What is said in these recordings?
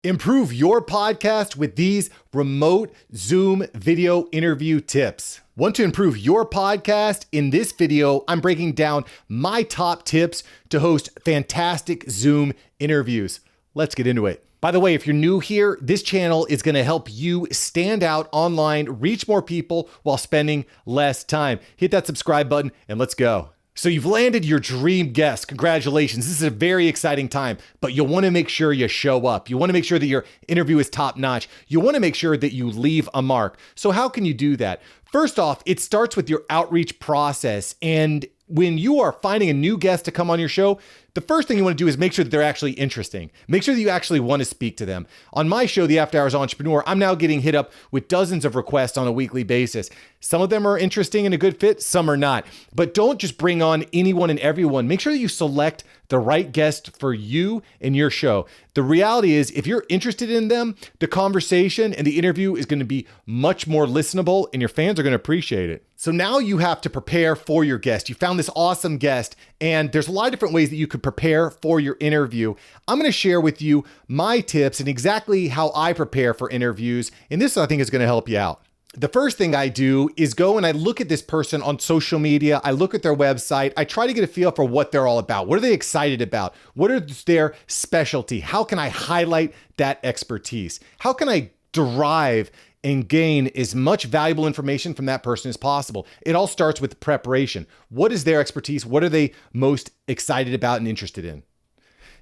Improve your podcast with these remote Zoom video interview tips. Want to improve your podcast? In this video, I'm breaking down my top tips to host fantastic Zoom interviews. Let's get into it. By the way, if you're new here, this channel is going to help you stand out online, reach more people while spending less time. Hit that subscribe button and let's go. So you've landed your dream guest. Congratulations. This is a very exciting time, but you'll want to make sure you show up. You want to make sure that your interview is top notch. You want to make sure that you leave a mark. So how can you do that? First off, it starts with your outreach process. And when you are finding a new guest to come on your show, the first thing you want to do is make sure that they're actually interesting. Make sure that you actually want to speak to them. On my show, The After Hours Entrepreneur, I'm now getting hit up with dozens of requests on a weekly basis. Some of them are interesting and a good fit, some are not. But don't just bring on anyone and everyone. Make sure that you select the right guest for you and your show. The reality is, if you're interested in them, the conversation and the interview is going to be much more listenable and your fans are going to appreciate it. So now you have to prepare for your guest. You found this awesome guest, and there's a lot of different ways that you could prepare for your interview. I'm going to share with you my tips and exactly how I prepare for interviews. And this, I think, is going to help you out. The first thing I do is go and I look at this person on social media. I look at their website. I try to get a feel for what they're all about. What are they excited about? What is their specialty? How can I highlight that expertise? How can I derive and gain as much valuable information from that person as possible? It all starts with preparation. What is their expertise? What are they most excited about and interested in?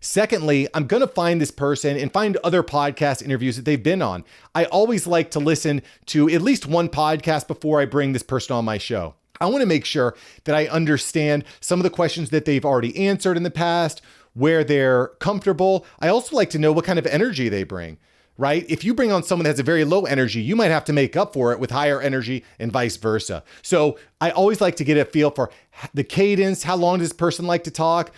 Secondly, I'm going to find this person and find other podcast interviews that they've been on. I always like to listen to at least one podcast before I bring this person on my show. I want to make sure that I understand some of the questions that they've already answered in the past, where they're comfortable. I also like to know what kind of energy they bring, right? If you bring on someone that has a very low energy, you might have to make up for it with higher energy and vice versa. So I always like to get a feel for the cadence. How long does this person like to talk?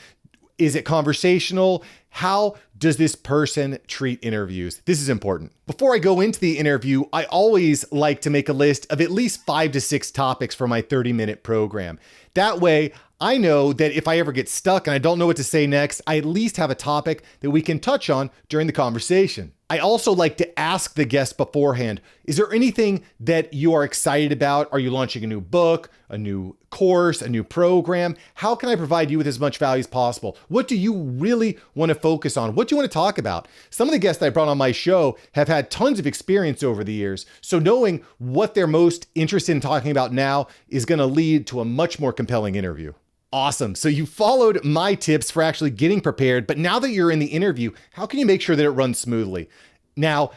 Is it conversational? How does this person treat interviews? This is important. Before I go into the interview, I always like to make a list of at least 5 to 6 topics for my 30-minute program. That way, I know that if I ever get stuck and I don't know what to say next, I at least have a topic that we can touch on during the conversation. I also like to ask the guest beforehand, is there anything that you are excited about? Are you launching a new book, a new course, a new program? How can I provide you with as much value as possible? What do you really want to focus on? What do you want to talk about? Some of the guests that I brought on my show have had tons of experience over the years. So knowing what they're most interested in talking about now is going to lead to a much more compelling interview. Awesome. So you followed my tips for actually getting prepared, but now that you're in the interview, how can you make sure that it runs smoothly? Now,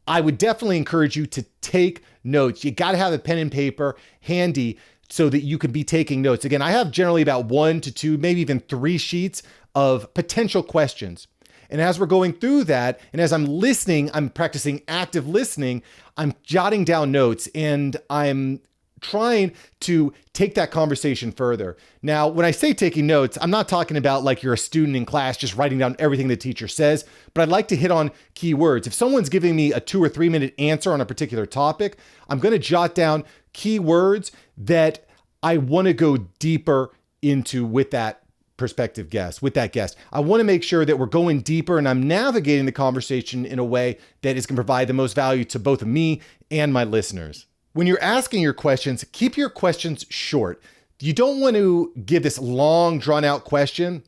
I would definitely encourage you to take notes. You got to have a pen and paper handy so that you can be taking notes. Again, I have generally about 1 to 2, maybe even 3 sheets of potential questions. And as we're going through that, and as I'm listening, I'm practicing active listening, I'm jotting down notes and I'm trying to take that conversation further. Now, when I say taking notes, I'm not talking about like you're a student in class just writing down everything the teacher says, but I'd like to hit on key words. If someone's giving me a 2 or 3 minute answer on a particular topic, I'm going to jot down key words that I want to go deeper into with that prospective guest, with that guest. I want to make sure that we're going deeper and I'm navigating the conversation in a way that is going to provide the most value to both me and my listeners. When you're asking your questions, keep your questions short. You don't want to give this long, drawn-out question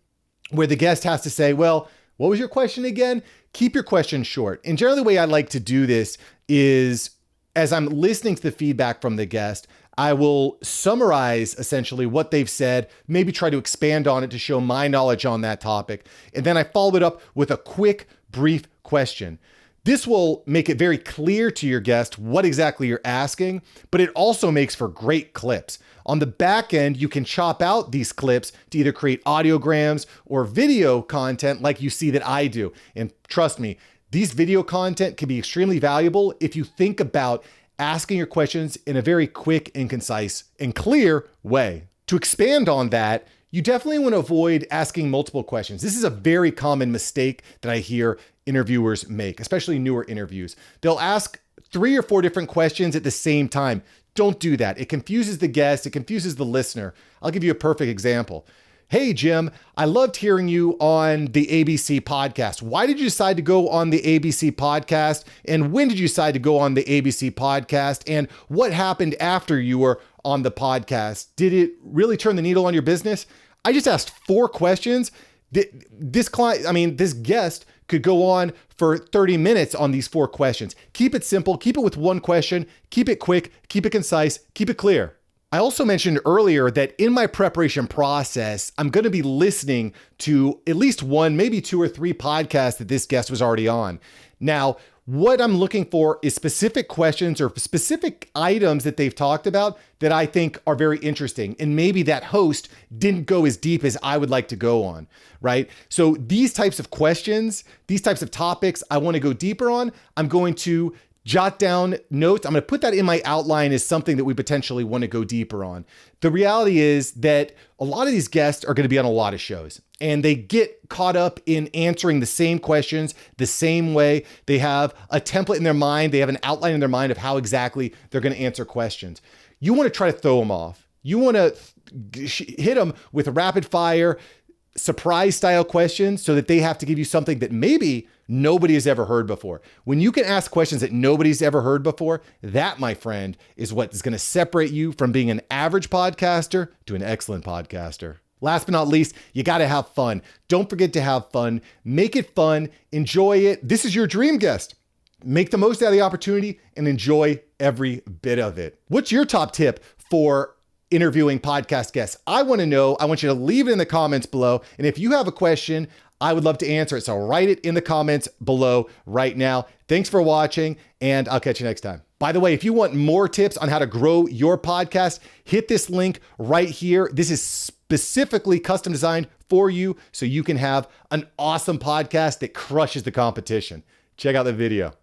where the guest has to say, well, what was your question again? Keep your question short. And generally the way I like to do this is, as I'm listening to the feedback from the guest, I will summarize essentially what they've said, maybe try to expand on it to show my knowledge on that topic. And then I follow it up with a quick, brief question. This will make it very clear to your guest what exactly you're asking, but it also makes for great clips. On the back end, you can chop out these clips to either create audiograms or video content like you see that I do. And trust me, these video content can be extremely valuable if you think about asking your questions in a very quick and concise and clear way. To expand on that, you definitely want to avoid asking multiple questions. This is a very common mistake that I hear interviewers make, especially newer interviews. They'll ask 3 or 4 different questions at the same time. Don't do that. It confuses the guest. It confuses the listener. I'll give you a perfect example. Hey, Jim, I loved hearing you on the ABC podcast. Why did you decide to go on the ABC podcast? And when did you decide to go on the ABC podcast? And what happened after you were on the podcast? Did it really turn the needle on your business? I just asked 4 questions. This guest could go on for 30 minutes on these 4 questions. Keep it simple, keep it with 1 question, keep it quick, keep it concise, keep it clear. I also mentioned earlier that in my preparation process, I'm going to be listening to at least 1, maybe 2 or 3 podcasts that this guest was already on. Now, what I'm looking for is specific questions or specific items that they've talked about that I think are very interesting. And maybe that host didn't go as deep as I would like to go on, right? So these types of questions, these types of topics I want to go deeper on, I'm going to jot down notes. I'm going to put that in my outline as something that we potentially want to go deeper on. The reality is that a lot of these guests are going to be on a lot of shows and they get caught up in answering the same questions the same way. They have a template in their mind. They have an outline in their mind of how exactly they're going to answer questions. You want to try to throw them off. You want to hit them with rapid fire, surprise style questions so that they have to give you something that maybe nobody has ever heard before. When you can ask questions that nobody's ever heard before, that, my friend, is what is going to separate you from being an average podcaster to an excellent podcaster. Last but not least, you got to have fun. Don't forget to have fun. Make it fun. Enjoy it. This is your dream guest. Make the most out of the opportunity and enjoy every bit of it. What's your top tip for interviewing podcast guests? I want to know. I want you to leave it in the comments below. And if you have a question, I would love to answer it. So write it in the comments below right now. Thanks for watching, and I'll catch you next time. By the way, if you want more tips on how to grow your podcast, hit this link right here. This is specifically custom designed for you so you can have an awesome podcast that crushes the competition. Check out the video.